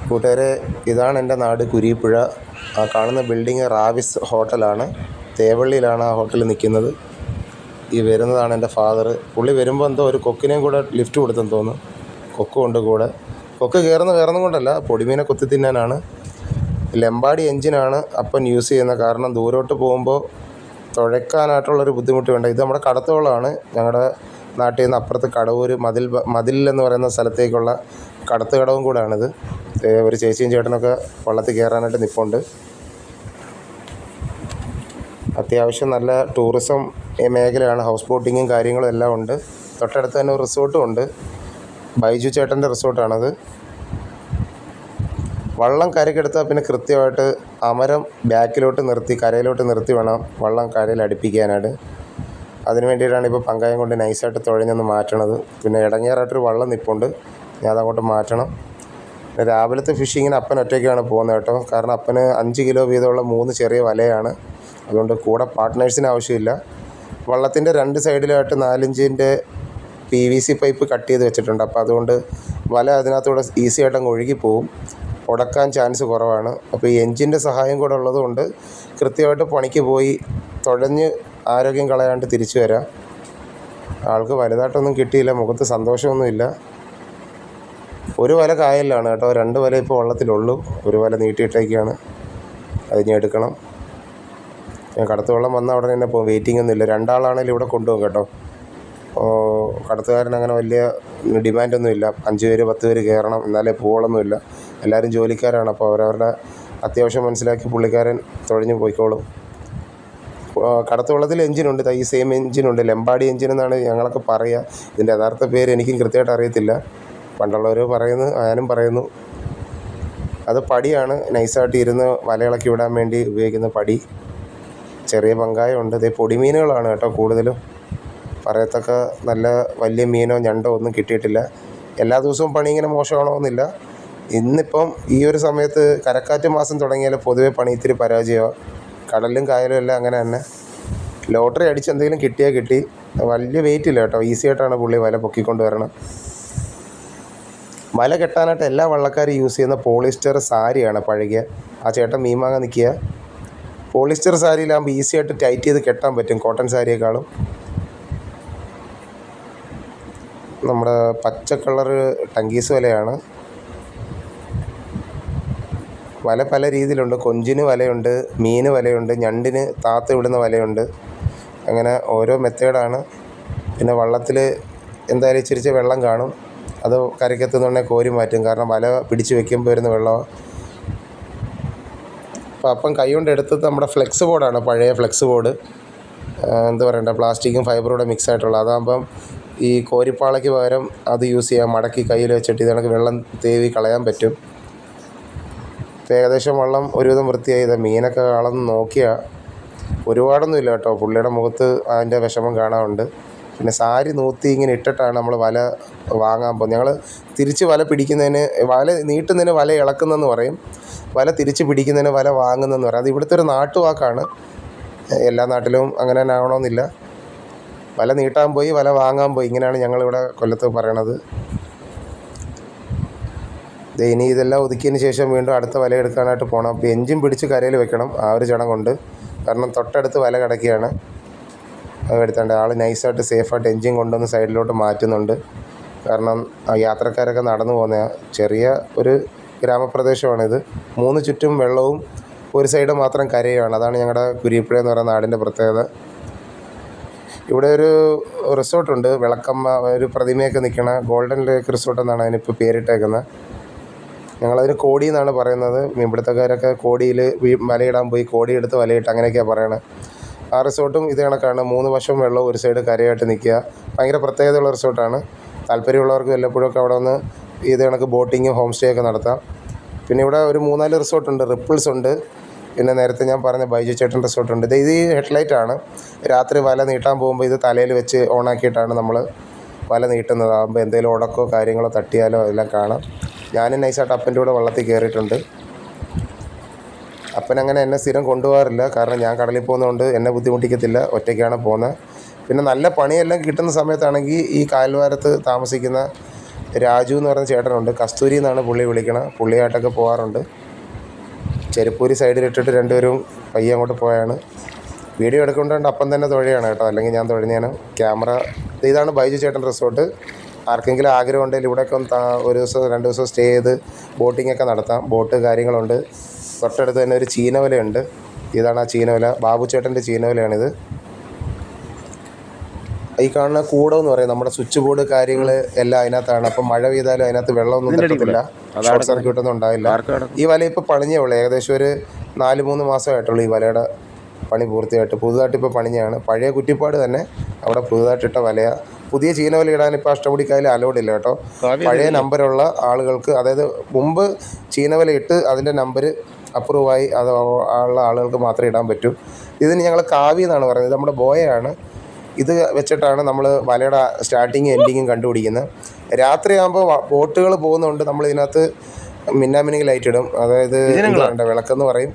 കൂട്ടുകാരെ, ഇതാണ് എൻ്റെ നാട് കുരീപ്പുഴ. ആ കാണുന്ന ബിൽഡിങ് റാവിസ് ഹോട്ടലാണ്. തേവള്ളിയിലാണ് ആ ഹോട്ടൽ നിൽക്കുന്നത്. ഈ വരുന്നതാണ് എൻ്റെ ഫാദർ. പുള്ളി വരുമ്പോൾ എന്തോ ഒരു കൊക്കിനെയും കൂടെ ലിഫ്റ്റ് കൊടുത്തെന്ന് തോന്നുന്നു. കൊക്കും ഉണ്ട് കൂടെ. കൊക്ക് കയറുന്ന കൊണ്ടല്ല, പൊടിമീനെ കൊത്തി തിന്നാനാണ്. ലെമ്പാടി എഞ്ചിനാണ് അപ്പൻ യൂസ് ചെയ്യുന്നത്. കാരണം ദൂരോട്ട് പോകുമ്പോൾ തുഴയ്ക്കാനായിട്ടുള്ളൊരു ബുദ്ധിമുട്ട് വേണ്ട. ഇത് നമ്മുടെ കടത്തുവള്ളമാണ്. ഞങ്ങളുടെ നാട്ടിൽ നിന്ന് അപ്പുറത്ത് കടവൂർ മതിൽ എന്ന് പറയുന്ന സ്ഥലത്തേക്കുള്ള കടത്ത് കടവും കൂടെയാണിത്. ഒരു ചേച്ചിയും ചേട്ടനൊക്കെ വള്ളത്തിൽ കയറാനായിട്ട് നിൽപ്പുണ്ട്. അത്യാവശ്യം നല്ല ടൂറിസം മേഖലയാണ്. ഹൗസ് ബോട്ടിങ്ങും കാര്യങ്ങളും എല്ലാം ഉണ്ട്. തൊട്ടടുത്ത് തന്നെ ഒരു റിസോർട്ടും ഉണ്ട്. ബൈജു ചേട്ടൻ്റെ റിസോർട്ടാണത്. വള്ളം കരയ്ക്കെടുത്താൽ പിന്നെ കൃത്യമായിട്ട് അമരം ബാക്കിലോട്ട് നിർത്തി കരയിലോട്ട് നിർത്തി വേണം വള്ളം കരയിൽ അടുപ്പിക്കാനായിട്ട്. അതിന് വേണ്ടിയിട്ടാണ് ഇപ്പോൾ പങ്കായം കൊണ്ട് നൈസായിട്ട് തുഴഞ്ഞൊന്ന് മാറ്റണത്. പിന്നെ ഇടങ്ങേറായിട്ടൊരു വള്ളം നിൽപ്പുണ്ട്, ഞാൻ അതങ്ങോട്ട് മാറ്റണം. രാവിലത്തെ ഫിഷിങ്ങിന് അപ്പൻ ഒറ്റയ്ക്കാണ് പോകുന്നത് കേട്ടോ. കാരണം അപ്പന് 5 കിലോ വീതമുള്ള 3 ചെറിയ വലയാണ്. അതുകൊണ്ട് കൂടെ പാർട്ട്നേഴ്സിന് ആവശ്യമില്ല. വള്ളത്തിൻ്റെ 2 സൈഡിലായിട്ട് 4 ഇഞ്ചിൻ്റെ PVC പൈപ്പ് കട്ട് ചെയ്ത് വെച്ചിട്ടുണ്ട്. അപ്പോൾ അതുകൊണ്ട് വല അതിനകത്തൂടെ ഈസി ആയിട്ട് അങ്ങ് ഒഴുകിപ്പോവും. ഉടക്കാൻ ചാൻസ് കുറവാണ്. അപ്പോൾ ഈ എൻജിൻ്റെ സഹായം കൂടെ ഉള്ളതുകൊണ്ട് കൃത്യമായിട്ട് പണിക്ക് പോയി തുഴഞ്ഞ് ആരോഗ്യം കളയാണ്ട് തിരിച്ചു വരാം. ആൾക്ക് വലുതായിട്ടൊന്നും കിട്ടിയില്ല, മുഖത്ത് സന്തോഷമൊന്നുമില്ല. ഒരു വല കായലിലാണ് കേട്ടോ, 2 വല ഇപ്പോൾ വള്ളത്തിലുള്ളൂ. ഒരു വല നീട്ടിയിട്ടേക്കാണ്, അത് ഞാൻ എടുക്കണം. ഞാൻ കടത്ത് വെള്ളം വന്ന ഉടനെ തന്നെ പോകും, വെയിറ്റിംഗ് ഒന്നുമില്ല. 2 ആളാണെങ്കിലും ഇവിടെ കൊണ്ടുപോകും കേട്ടോ. കടത്തുകാരൻ അങ്ങനെ വലിയ ഡിമാൻഡൊന്നുമില്ല. 5 പേര് 10 പേര് കയറണം എന്നാലേ പോവുള്ളൊന്നുമില്ല. എല്ലാവരും ജോലിക്കാരാണ്. അപ്പോൾ അവരവരുടെ അത്യാവശ്യം മനസ്സിലാക്കി പുള്ളിക്കാരൻ തുഴഞ്ഞു പോയിക്കോളും. കടത്ത് വെള്ളത്തിൽ എഞ്ചിനുണ്ട്, ഈ സെയിം എഞ്ചിനുണ്ട്. ലെമ്പാടി എഞ്ചിൻ എന്നാണ് ഞങ്ങളൊക്കെ പറയുക. ഇതിൻ്റെ യഥാർത്ഥ പേര് എനിക്കും കൃത്യമായിട്ട് അറിയത്തില്ല. പണ്ടുള്ളവർ പറയുന്നു, ഞാനും പറയുന്നു. അത് പടിയാണ്, നൈസായിട്ട് ഇരുന്ന് വലയിളക്കി വിടാൻ വേണ്ടി ഉപയോഗിക്കുന്ന പടി. ചെറിയ പങ്കായമുണ്ട്. ഇതേ പൊടിമീനുകളാണ് കേട്ടോ കൂടുതലും. പറയത്തക്ക നല്ല വലിയ മീനോ ഞണ്ടോ ഒന്നും കിട്ടിയിട്ടില്ല. എല്ലാ ദിവസവും പണി ഇങ്ങനെ മോശമാണോയെന്നില്ല. ഇന്നിപ്പം ഈ ഒരു സമയത്ത് കരക്കാറ്റ് മാസം തുടങ്ങിയാൽ പൊതുവെ പണി ഇത്തിരി പരാജയമാണ്. കടലും കായലും എല്ലാം അങ്ങനെ തന്നെ. ലോട്ടറി അടിച്ച് എന്തെങ്കിലും കിട്ടിയാൽ കിട്ടി. വലിയ വെയിറ്റ് ഇല്ല കേട്ടോ, ഈസി ആയിട്ടാണ് പുള്ളി വല പൊക്കിക്കൊണ്ട് വരണം. വല കെട്ടാനായിട്ട് എല്ലാ വള്ളക്കാരും യൂസ് ചെയ്യുന്ന പോളിസ്റ്റർ സാരിയാണ് പഴകിയ. ആ ചേട്ടൻ മീൻ വാങ്ങാൻ നിൽക്കുക. പോളിസ്റ്റർ സാരിയിലാകുമ്പോൾ ഈസി ആയിട്ട് ടൈറ്റ് ചെയ്ത് കെട്ടാൻ പറ്റും കോട്ടൺ സാരിയേക്കാളും. നമ്മുടെ പച്ച കളറ് ടങ്കീസ് വലയാണ്. വല പല രീതിയിലുണ്ട്. കൊഞ്ചിന് വലയുണ്ട്, മീന് വലയുണ്ട്, ഞണ്ടിന് താത്ത് വിടുന്ന വലയുണ്ട്. അങ്ങനെ ഓരോ മെത്തേഡാണ്. പിന്നെ വള്ളത്തിൽ എന്തായാലും ഇച്ചിരിച്ച് വെള്ളം കാണും. അത് കരയ്ക്കെത്തുന്നുണ്ടെങ്കിൽ കോരി മാറ്റും. കാരണം വല പിടിച്ച് വെക്കുമ്പോൾ വരുന്ന വെള്ളമാണ്. അപ്പോൾ അപ്പം കൈ കൊണ്ട് എടുത്തത് നമ്മുടെ ഫ്ലെക്സ് ബോർഡാണ്, പഴയ ഫ്ലെക്സ് ബോർഡ്. എന്താ പറയണ്ട, പ്ലാസ്റ്റിക്കും ഫൈബറൂടെ മിക്സ് ആയിട്ടുള്ള. അതാകുമ്പം ഈ കോരിപ്പാളയ്ക്ക് പകരം അത് യൂസ് ചെയ്യാം. മടക്കി കയ്യിൽ വെച്ചിട്ട് ഇത് വെള്ളം തേവി കളയാൻ പറ്റും. ഇപ്പോൾ ഏകദേശം വെള്ളം ഒരുവിധം വൃത്തിയായി. മീനൊക്കെ അളന്ന് നോക്കിയാൽ ഒരുപാടൊന്നും ഇല്ല കേട്ടോ. പുള്ളിയുടെ മുഖത്ത് അതിൻ്റെ വിഷമം കാണാറുണ്ട്. പിന്നെ സാരി നൂത്തി ഇങ്ങനെ ഇട്ടിട്ടാണ് നമ്മൾ വല വാങ്ങാൻ പോകുന്നത്. ഞങ്ങൾ തിരിച്ച് വല പിടിക്കുന്നതിന്, വല നീട്ടുന്നതിന് വല ഇളക്കുന്നതെന്ന് പറയും, വല തിരിച്ച് പിടിക്കുന്നതിന് വല വാങ്ങുന്നതെന്ന് പറയും. അത് ഇവിടുത്തെ ഒരു നാട്ടുവാക്കാണ്. എല്ലാ നാട്ടിലും അങ്ങനെ തന്നെ ആവണമെന്നില്ല. വല നീട്ടാൻ പോയി, വല വാങ്ങാൻ പോയി, ഇങ്ങനെയാണ് ഞങ്ങളിവിടെ കൊല്ലത്ത് പറയണത്. ഇനി ഇതെല്ലാം ഒതുക്കിയതിന് ശേഷം വീണ്ടും അടുത്ത വല എടുക്കാനായിട്ട് പോകണം. അപ്പോൾ എഞ്ചിൻ പിടിച്ച് കരയിൽ വെക്കണം, ആ ഒരു ചടങ്ങുണ്ട്. കാരണം തൊട്ടടുത്ത് വല കിടക്കുകയാണ്. അത് എടുത്തേണ്ട ആൾ നൈസായിട്ട് സേഫായിട്ട് എഞ്ചിൻ കൊണ്ടുവന്ന് സൈഡിലോട്ട് മാറ്റുന്നുണ്ട്. കാരണം യാത്രക്കാരൊക്കെ നടന്നു പോകുന്ന ചെറിയ ഒരു ഗ്രാമപ്രദേശമാണിത്. 3 ചുറ്റും വെള്ളവും 1 സൈഡ് മാത്രം കരയുമാണ്. അതാണ് ഞങ്ങളുടെ കുരീപ്പുഴ എന്ന് പറയുന്ന നാടിൻ്റെ പ്രത്യേകത. ഇവിടെ ഒരു റിസോർട്ടുണ്ട്, വിളക്കമ്മ, ഒരു പ്രതിമയൊക്കെ നിൽക്കണ ഗോൾഡൻ ലേക്ക് റിസോർട്ട് എന്നാണ് അതിനിപ്പോൾ പേരിട്ടേക്കുന്നത്. ഞങ്ങളതിന് കോടി എന്നാണ് പറയുന്നത്. ഇവിടുത്തെക്കാരൊക്കെ കോടിയിൽ വലയിടാൻ പോയി കോടി എടുത്ത് വലയിട്ട് അങ്ങനെയൊക്കെയാണ് പറയണത്. ആ റിസോർട്ടും ഇത് കണക്കാണ്. 3 വശം വെള്ളവും 1 സൈഡ് കരയായിട്ട് നിൽക്കുക. ഭയങ്കര പ്രത്യേകതയുള്ള റിസോർട്ടാണ്. താല്പര്യമുള്ളവർക്ക് വല്ലപ്പോഴൊക്കെ അവിടെ വന്ന് ഇത് കണക്ക് ബോട്ടിങ്ങും ഹോം സ്റ്റേ ഒക്കെ നടത്താം. പിന്നെ ഇവിടെ ഒരു 3-4 റിസോർട്ടുണ്ട്. റിപ്പിൾസ് ഉണ്ട്. പിന്നെ നേരത്തെ ഞാൻ പറഞ്ഞ ബൈജു ചേട്ടൻ റിസോർട്ടുണ്ട്. ഇത് ഹെഡ്ലൈറ്റാണ്. രാത്രി വല നീട്ടാൻ പോകുമ്പോൾ ഇത് തലയിൽ വെച്ച് ഓണാക്കിയിട്ടാണ് നമ്മൾ വല നീട്ടുന്നത്. ആകുമ്പോൾ എന്തെങ്കിലും ഉടക്കോ കാര്യങ്ങളോ തട്ടിയാലോ എല്ലാം കാണാം. ഞാനും നൈസായിട്ട് അപ്പൻ്റെ കൂടെ വള്ളത്തിൽ കയറിയിട്ടുണ്ട്. അപ്പനങ്ങനെ എന്നെ സ്ഥിരം കൊണ്ടുപോകാറില്ല. കാരണം ഞാൻ കടലിൽ പോകുന്നതുകൊണ്ട് എന്നെ ബുദ്ധിമുട്ടിക്കത്തില്ല, ഒറ്റയ്ക്കാണ് പോകുന്നത്. പിന്നെ നല്ല പണിയെല്ലാം കിട്ടുന്ന സമയത്താണെങ്കിൽ ഈ കായൽവാരത്ത് താമസിക്കുന്ന രാജു എന്ന് പറഞ്ഞ ചേട്ടനുണ്ട്, കസ്തൂരി എന്നാണ് പുള്ളി വിളിക്കണം. പുള്ളിയായിട്ടൊക്കെ പോകാറുണ്ട്. ചെരുപ്പൂരി സൈഡിലിട്ടിട്ട് രണ്ടുപേരും പയ്യെ അങ്ങോട്ട് പോയാണ്. വീഡിയോ എടുക്കേണ്ടതുകൊണ്ട് അപ്പം തന്നെ തുഴയാണ് കേട്ടോ, അല്ലെങ്കിൽ ഞാൻ തുഴഞ്ഞേനെ. ക്യാമറ ഇതാണ് ബൈജു ചേട്ടൻ റിസോർട്ട്. ആർക്കെങ്കിലും ആഗ്രഹം ഉണ്ടെങ്കിൽ ഇവിടെയൊക്കെ ഒന്ന് ഒരു ദിവസം 2 ദിവസം സ്റ്റേ ചെയ്ത് ബോട്ടിങ്ങൊക്കെ നടത്താം. ബോട്ട് കാര്യങ്ങളുണ്ട്. തൊട്ടടുത്ത് തന്നെ ഒരു ചീനവലയുണ്ട്. ഇതാണ് ആ ചീനവല, ബാബു ചേട്ടൻ്റെ ചീനവലയാണിത്. ഈ കാണുന്ന കൂടം എന്ന് പറയും, നമ്മുടെ സ്വിച്ച് ബോർഡ് കാര്യങ്ങൾ എല്ലാം അതിനകത്താണ്. അപ്പം മഴ പെയ്താലും അതിനകത്ത് വെള്ളമൊന്നും തട്ടത്തില്ല, ഷോർട്ട് സർക്യൂട്ടൊന്നും ഉണ്ടാവില്ല. ഈ വല ഇപ്പോൾ പണിഞ്ഞേ ഉള്ളൂ, ഏകദേശം ഒരു 4-3 മാസമായിട്ടുള്ളൂ ഈ വലയുടെ പണി പൂർത്തിയായിട്ട്. പുതുതായിട്ട് ഇപ്പോൾ പണിഞ്ഞാണ്. പഴയ കുറ്റിപ്പാട് തന്നെ അവിടെ പുതുതായിട്ടിട്ട വലയാണ്. പുതിയ ചീനവല ഇടാൻ ഇപ്പോൾ അഷ്ടമുടിക്കായൽ അലോഡ് ഇല്ല കേട്ടോ. പഴയ നമ്പറുള്ള ആളുകൾക്ക്, അതായത് മുമ്പ് ചീനവല ഇട്ട് അതിൻ്റെ നമ്പർ അപ്രൂവായി അത് ഉള്ള ആളുകൾക്ക് മാത്രമേ ഇടാൻ പറ്റൂ. ഇതിന് ഞങ്ങൾ കാവി എന്നാണ് പറയുന്നത്. ഇത് നമ്മുടെ ബോയയാണ്. ഇത് വെച്ചിട്ടാണ് നമ്മൾ വലയുടെ സ്റ്റാർട്ടിങ്ങും എൻഡിങ്ങും കണ്ടുപിടിക്കുന്നത്. രാത്രിയാകുമ്പോൾ ബോട്ടുകൾ പോകുന്നതുകൊണ്ട് നമ്മൾ ഇതിനകത്ത് മിന്നാമിനിങ് ലൈറ്റ് ഇടും. അതായത് വേണ്ട വിളക്കെന്ന് പറയും,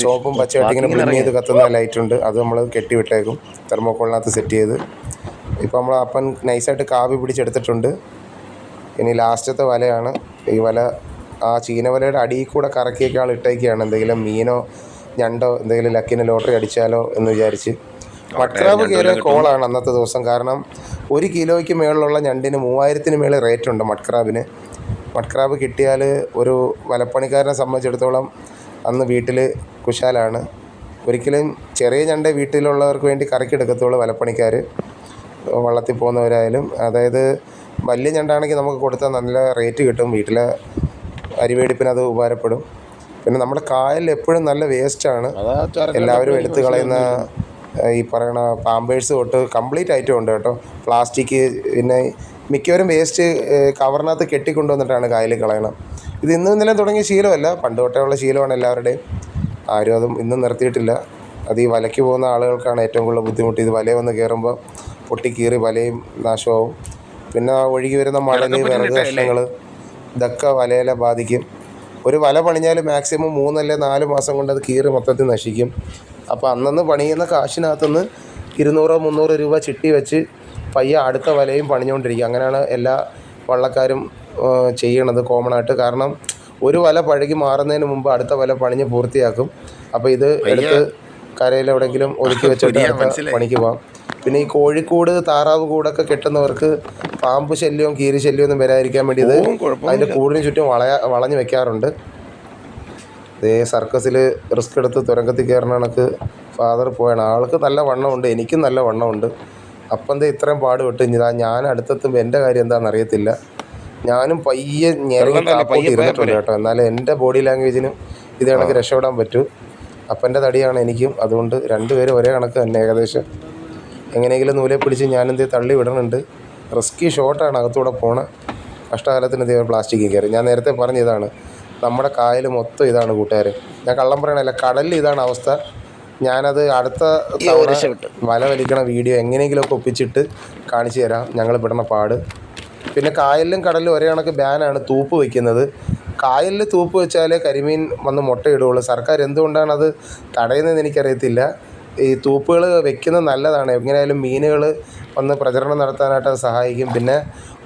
ചുവപ്പും പച്ചയായിട്ട് ഇങ്ങനെ ബ്ലിങ് ചെയ്ത് കത്തുന്ന ലൈറ്റ് ഉണ്ട്. അത് നമ്മൾ കെട്ടിവിട്ടേക്കും, തെർമോക്കോളിനകത്ത് സെറ്റ് ചെയ്ത്. ഇപ്പോൾ നമ്മൾ അപ്പൻ നൈസായിട്ട് കാവി പിടിച്ചെടുത്തിട്ടുണ്ട്. ഇനി ലാസ്റ്റത്തെ വലയാണ് ഈ വല. ആ ചീനവലയുടെ അടിയിൽ കൂടെ കറക്കിയൊക്കെ ആൾ ഇട്ടേക്കാണ്, എന്തെങ്കിലും മീനോ ഞണ്ടോ എന്തെങ്കിലും ലക്കിന് ലോട്ടറി അടിച്ചാലോ എന്ന് വിചാരിച്ച്. മഡ്ക്രാബ് കയറിയ കോളാണ് അന്നത്തെ ദിവസം. കാരണം 1 കിലോയ്ക്ക് മേളിലുള്ള ഞണ്ടിന് 3000-ന് മേളിൽ റേറ്റ് ഉണ്ട് മഡ്ക്രാബിന്. മഡ്ക്രാബ് കിട്ടിയാൽ ഒരു വലപ്പണിക്കാരനെ സംബന്ധിച്ചിടത്തോളം അന്ന് വീട്ടിൽ കുശാലാണ്. ഒരിക്കലും ചെറിയ ഞണ്ട് വീട്ടിലുള്ളവർക്ക് വേണ്ടി കറക്കിയെടുക്കത്തുള്ളൂ വലപ്പണിക്കാർ, വള്ളത്തിൽ പോകുന്നവരായാലും. അതായത് വലിയ ഞണ്ടാണെങ്കിൽ നമുക്ക് കൊടുത്താൽ നല്ല റേറ്റ് കിട്ടും, വീട്ടിലെ അരിവേടിപ്പിന് അത് ഉപകാരപ്പെടും. പിന്നെ നമ്മുടെ കായലിൽ എപ്പോഴും നല്ല വേസ്റ്റാണ്, എല്ലാവരും എടുത്തു കളയുന്ന ഈ പറയണ പാമ്പേഴ്സ് തൊട്ട് കംപ്ലീറ്റ് ഐറ്റം ഉണ്ട് കേട്ടോ. പ്ലാസ്റ്റിക്, പിന്നെ മിക്കവരും വേസ്റ്റ് കവറിനകത്ത് കെട്ടിക്കൊണ്ടുവന്നിട്ടാണ് കായലിൽ കളയണം. ഇത് ഇന്നും ഇന്നലെ തുടങ്ങിയ ശീലമല്ല, പണ്ട് തൊട്ടേ ഉള്ള ശീലമാണ് എല്ലാവരുടെയും. ആരും അതും ഇന്നും നിർത്തിയിട്ടില്ല. അത് ഈ വലയ്ക്ക് പോകുന്ന ആളുകൾക്കാണ് ഏറ്റവും കൂടുതൽ ബുദ്ധിമുട്ട്. ഇത് വല വന്ന് കയറുമ്പോൾ പൊട്ടിക്കീറി വലയും നാശമാവും. പിന്നെ ഒഴുകി വരുന്ന മണൽ, വിറക് കഷ്ണങ്ങൾ, ഇതൊക്കെ വലയിലെ ബാധിക്കും. ഒരു വല പണിഞ്ഞാൽ മാക്സിമം 3 അല്ലെങ്കിൽ 4 മാസം കൊണ്ട് അത് കീറി മൊത്തത്തിൽ നശിക്കും. അപ്പോൾ അന്നന്ന് പണിയുന്ന കാശിനകത്തുനിന്ന് 200-300 രൂപ ചിട്ടി വെച്ച് പയ്യെ അടുത്ത വലയും പണിഞ്ഞുകൊണ്ടിരിക്കുക. അങ്ങനെയാണ് എല്ലാ വള്ളക്കാരും ചെയ്യണത് കോമണായിട്ട്. കാരണം ഒരു വല പഴകി മാറുന്നതിന് മുമ്പ് അടുത്ത വല പണിഞ്ഞ് പൂർത്തിയാക്കും. അപ്പോൾ ഇത് എടുത്ത് കരയിൽ എവിടെയെങ്കിലും ഒതുക്കി വെച്ചിട്ട് അടുത്ത പണിക്ക് പോകാം. പിന്നെ ഈ കോഴിക്കൂട്, താറാവ് കൂടൊക്കെ കെട്ടുന്നവർക്ക് പാമ്പ് ശല്യവും കീരി ശല്യവും ഒന്നും വരാതിരിക്കാൻ വേണ്ടി ഇത് അതിൻ്റെ കൂടിന് ചുറ്റും വളഞ്ഞ് വെക്കാറുണ്ട്. ഇതേ സർക്കസിൽ റിസ്ക് എടുത്ത് തുരങ്കത്തിൽ കയറുന്ന കണക്ക് ഫാദർ പോയാണ്. ആൾക്ക് നല്ല വണ്ണമുണ്ട്, എനിക്കും നല്ല വണ്ണമുണ്ട്. അപ്പം എന്താ ഇത്രയും പാട് വിട്ട് ഞാൻ അടുത്തെത്തുമ്പോൾ എൻ്റെ കാര്യം എന്താണെന്ന് അറിയത്തില്ല. ഞാനും പയ്യെ ഞെരങ്ങി കാപ്പോട്ട് ഇരുന്നിട്ടുണ്ട് കേട്ടോ. എന്നാലും എൻ്റെ ബോഡി ലാംഗ്വേജിനും ഇത് കണക്ക് രക്ഷപ്പെടാൻ പറ്റൂ. അപ്പൻ്റെ തടിയാണ് എനിക്കും, അതുകൊണ്ട് രണ്ടുപേരും ഒരേ കണക്ക് തന്നെ ഏകദേശം. എങ്ങനെയെങ്കിലും നൂലെ പിടിച്ച് ഞാനെന്ത് തള്ളി വിടണുണ്ട്. റിസ്കി ഷോട്ടാണ് അകത്തൂടെ പോണ. കഷ്ടകാലത്തിന് ഇതേ പ്ലാസ്റ്റിക്കിൽ കയറി. ഞാൻ നേരത്തെ പറഞ്ഞ ഇതാണ് നമ്മുടെ കായൽ മൊത്തം ഇതാണ് കൂട്ടുകാർ. ഞാൻ കള്ളം പറയണല്ല, കടലിൽ ഇതാണ് അവസ്ഥ. ഞാനത് അടുത്ത തവണ വല വലിക്കണ വീഡിയോ എങ്ങനെയെങ്കിലുമൊക്കെ ഒപ്പിച്ചിട്ട് കാണിച്ചു തരാം, ഞങ്ങൾ പെടുന്ന പാട്. പിന്നെ കായലിലും കടലിലും ഒരേ കണക്ക് ബാനാണ് തൂപ്പ് വയ്ക്കുന്നത്. കായലിൽ തൂപ്പ് വെച്ചാലേ കരിമീൻ വന്ന് മുട്ടയിടുകയുള്ളൂ. സർക്കാർ എന്തുകൊണ്ടാണ് അത് തടയുന്നതെന്ന് എനിക്കറിയത്തില്ല. ഈ തൂപ്പുകൾ വെക്കുന്നത് നല്ലതാണ്, എങ്ങനെയായാലും മീനുകൾ വന്ന് പ്രചരണം നടത്താനായിട്ട് അത് സഹായിക്കും. പിന്നെ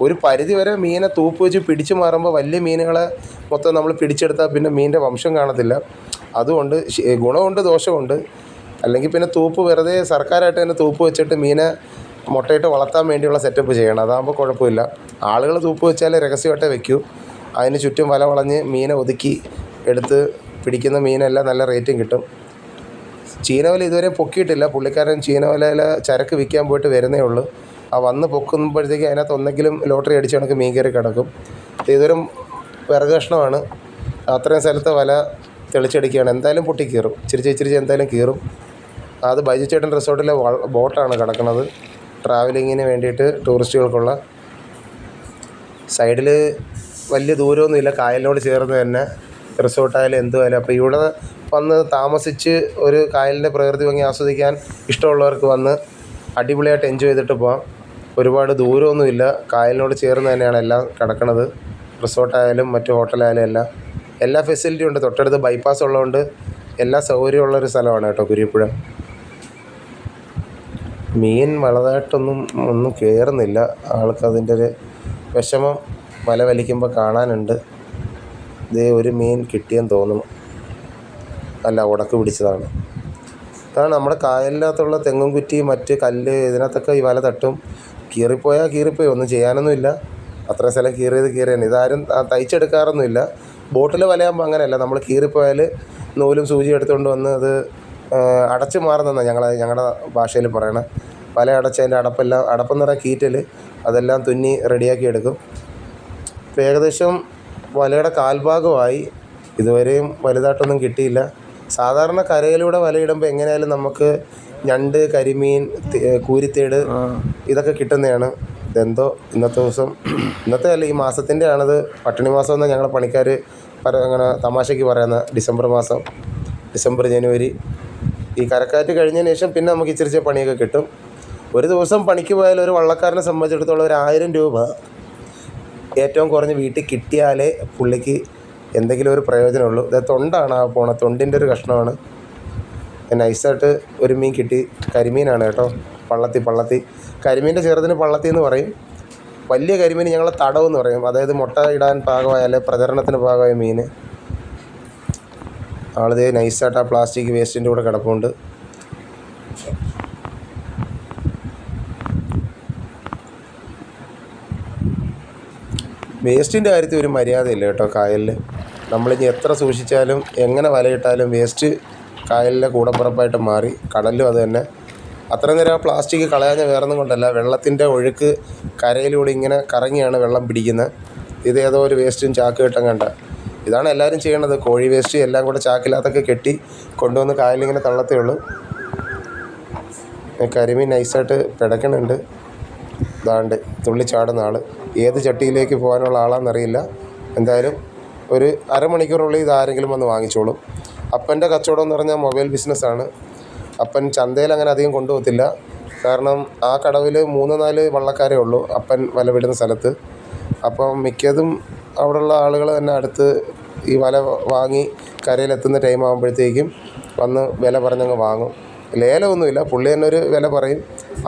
ഒരു പരിധി വരെ മീനെ തൂപ്പ് വെച്ച് പിടിച്ചു മാറുമ്പോൾ വലിയ മീനുകളെ മൊത്തം നമ്മൾ പിടിച്ചെടുത്താൽ പിന്നെ മീനിൻ്റെ വംശം കാണത്തില്ല. അതുകൊണ്ട് ഗുണമുണ്ട് ദോഷമുണ്ട്. അല്ലെങ്കിൽ പിന്നെ തൂപ്പ് വെറുതെ സർക്കാരായിട്ട് തന്നെ തൂപ്പ് വെച്ചിട്ട് മീനെ മുട്ടയിട്ട് വളർത്താൻ വേണ്ടിയുള്ള സെറ്റപ്പ് ചെയ്യണം. അതാകുമ്പോൾ കുഴപ്പമില്ല. ആളുകൾ തൂപ്പ് വെച്ചാൽ രഹസ്യമായിട്ടേ വെക്കൂ. അതിന് ചുറ്റും വല വളഞ്ഞ് മീനെ ഒതുക്കി എടുത്ത് പിടിക്കുന്ന മീനെല്ലാം നല്ല റേറ്റും കിട്ടും. ചീനവല ഇതുവരെ പൊക്കിയിട്ടില്ല. പുള്ളിക്കാരൻ ചീനവലയിൽ ചരക്ക് വിൽക്കാൻ പോയിട്ട് വരുന്നേ ഉള്ളൂ. ആ വന്ന് പൊക്കുമ്പോഴത്തേക്ക് അതിനകത്ത് ഒന്നെങ്കിലും ലോട്ടറി അടിച്ച് കണക്ക് മീൻ കയറി കിടക്കും. ഇതൊരു വിറക് കഷ്ണമാണ്. അത്രയും സ്ഥലത്ത് വല തെളിച്ചടിക്കുകയാണ്. എന്തായാലും പൊട്ടി കീറും, ചിരിച്ച് എന്തായാലും കീറും. അത് ബൈജു ചേട്ടൻ റിസോർട്ടിലെ ബോട്ടാണ് കിടക്കുന്നത്, ട്രാവലിങ്ങിന് വേണ്ടിയിട്ട് ടൂറിസ്റ്റുകൾക്കുള്ള. സൈഡിൽ വലിയ ദൂരമൊന്നുമില്ല, കായലിനോട് ചേർന്ന് തന്നെ റിസോർട്ടായാലും എന്തുമായാലും. അപ്പോൾ ഇവിടെ വന്ന് താമസിച്ച് ഒരു കായലിൻ്റെ പ്രകൃതി ഭംഗി ആസ്വദിക്കാൻ ഇഷ്ടമുള്ളവർക്ക് വന്ന് അടിപൊളിയായിട്ട് എൻജോയ് ചെയ്തിട്ട് പോകാം. ഒരുപാട് ദൂരമൊന്നുമില്ല, കായലിനോട് ചേർന്ന് തന്നെയാണ് എല്ലാം കിടക്കുന്നത്. റിസോർട്ടായാലും മറ്റു ഹോട്ടലായാലും എല്ലാം എല്ലാ ഫെസിലിറ്റിയും ഉണ്ട്. തൊട്ടടുത്ത് ബൈപ്പാസ് ഉള്ളതുകൊണ്ട് എല്ലാ സൗകര്യമുള്ളൊരു സ്ഥലമാണ് കേട്ടോ കുരിപ്പുഴ. മീൻ വളരായിട്ടൊന്നും കയറുന്നില്ല. ആൾക്കതിൻ്റെ ഒരു വിഷമം വല വലിക്കുമ്പോൾ കാണാനുണ്ട്. ഇതേ ഒരു മീൻ കിട്ടിയെന്ന് തോന്നുന്നു. അല്ല, ഉടക്ക് പിടിച്ചതാണ്. അതാണ് നമ്മുടെ കായലിനകത്തുള്ള തെങ്ങും കുറ്റി, മറ്റ് കല്ല്, ഇതിനകത്തൊക്കെ ഈ വല തട്ടും. കീറിപ്പോയാൽ കീറിപ്പോയി, ഒന്നും ചെയ്യാനൊന്നുമില്ല. അത്രയും സ്ഥലം കീറിയാണ്. ഇതാരും തയ്ച്ചെടുക്കാറൊന്നുമില്ല. ബോട്ടിൽ വലയാകുമ്പോൾ അങ്ങനെയല്ല, നമ്മൾ കീറിപ്പോയാൽ നൂലും സൂചി എടുത്തുകൊണ്ട് വന്ന് അത് അടച്ച് മാറുന്നതാണ് ഞങ്ങളുടെ ഭാഷയിൽ പറയണത്. വല അടച്ച് അതിൻ്റെ അടപ്പെന്ന് പറയാൻ കീറ്റൽ, അതെല്ലാം തുന്നി റെഡിയാക്കി എടുക്കും. ഇപ്പോൾ ഏകദേശം വലയുടെ കാൽഭാഗമായി. ഇതുവരെയും വലുതായിട്ടൊന്നും കിട്ടിയില്ല. സാധാരണ കരയിലൂടെ വലയിടുമ്പോൾ എങ്ങനെയായാലും നമുക്ക് ഞണ്ട്, കരിമീൻ, കൂരിത്തേട് ഇതൊക്കെ കിട്ടുന്നതാണ്. ഇതെന്തോ ഇന്നത്തെ അല്ല, ഈ മാസത്തിൻ്റെ ആണത്. പട്ടിണി മാസം എന്നാണ് ഞങ്ങളുടെ പണിക്കാർ അങ്ങനെ തമാശയ്ക്ക് പറയുന്നത്. ഡിസംബർ ജനുവരി ഈ കരക്കാറ്റ് കഴിഞ്ഞതിന് ശേഷം പിന്നെ നമുക്ക് ഇച്ചിരി പണിയൊക്കെ കിട്ടും. ഒരു ദിവസം പണിക്ക് പോയാൽ ഒരു വള്ളക്കാരനെ സംബന്ധിച്ചിടത്തോളം ഒരു 1000 രൂപ ഏറ്റവും കുറഞ്ഞ് വീട്ടിൽ കിട്ടിയാലേ പുള്ളിക്ക് എന്തെങ്കിലും ഒരു പ്രയോജനമുള്ളൂ. ഇത് തൊണ്ടാണ് ആ പോണത്, തൊണ്ടിൻ്റെ ഒരു കഷ്ണമാണ്. നൈസായിട്ട് ഒരു മീൻ കിട്ടി. കരിമീനാണ് കേട്ടോ. പള്ളത്തി. കരിമീൻ്റെ ചെറുതിന് പള്ളത്തി എന്ന് പറയും. വലിയ കരിമീൻ ഞങ്ങൾ തടവെന്ന് പറയും. അതായത് മുട്ട ഇടാൻ പാകമായ, അല്ലെ പ്രചരണത്തിന് പാകമായ മീൻ. ആളിതേ നൈസായിട്ട് ആ പ്ലാസ്റ്റിക് വേസ്റ്റിൻ്റെ കൂടെ കിടപ്പുണ്ട്. വേസ്റ്റിൻ്റെ കാര്യത്തിൽ ഒരു മര്യാദയില്ല കേട്ടോ കായലിൽ. നമ്മളിനി എത്ര സൂക്ഷിച്ചാലും എങ്ങനെ വലയിട്ടാലും വേസ്റ്റ് കായലിലെ കൂടപ്പുറപ്പായിട്ട് മാറി. കടലിലും അത് തന്നെ. അത്രയും നേരം ആ പ്ലാസ്റ്റിക് കളയാഞ്ഞ വേറൊന്നും കൊണ്ടല്ല, വെള്ളത്തിൻ്റെ ഒഴുക്ക് കരയിലൂടെ ഇങ്ങനെ കറങ്ങിയാണ് വെള്ളം പിടിക്കുന്നത്. ഇതേതോ ഒരു വേസ്റ്റും ചാക്ക് കെട്ടും കണ്ട. ഇതാണ് എല്ലാവരും ചെയ്യണത്. കോഴി വേസ്റ്റ് എല്ലാം കൂടെ ചാക്കിനകത്തൊക്കെ കെട്ടി കൊണ്ടുവന്ന് കായലിങ്ങനെ തള്ളത്തേ ഉള്ളൂ. കരിമീൻ നൈസായിട്ട് പിടയ്ക്കണുണ്ട്. ഇതാണ്ട് തുള്ളിച്ചാടുന്ന ആൾ. ഏത് ചട്ടിയിലേക്ക് പോകാനുള്ള ആളാണെന്നറിയില്ല. എന്തായാലും ഒരു അരമണിക്കൂറിനുള്ളിൽ ഇതാരെങ്കിലും വന്ന് വാങ്ങിച്ചോളും. അപ്പൻ്റെ കച്ചവടം എന്ന് പറഞ്ഞാൽ മൊബൈൽ ബിസിനസ്സാണ്. അപ്പൻ ചന്തയിൽ അങ്ങനെ അധികം കൊണ്ടുപോകത്തില്ല. കാരണം ആ കടവിൽ 3-4 വള്ളക്കാരേ ഉള്ളൂ അപ്പൻ വല വിടുന്ന സ്ഥലത്ത്. അപ്പം മിക്കതും അവിടെയുള്ള ആളുകൾ തന്നെ അടുത്ത് ഈ വല വാങ്ങി കരയിലെത്തുന്ന ടൈം ആകുമ്പോഴത്തേക്കും വന്ന് വില പറഞ്ഞങ്ങ് വാങ്ങും. ലേലമൊന്നുമില്ല, പുള്ളി തന്നെ ഒരു വില പറയും.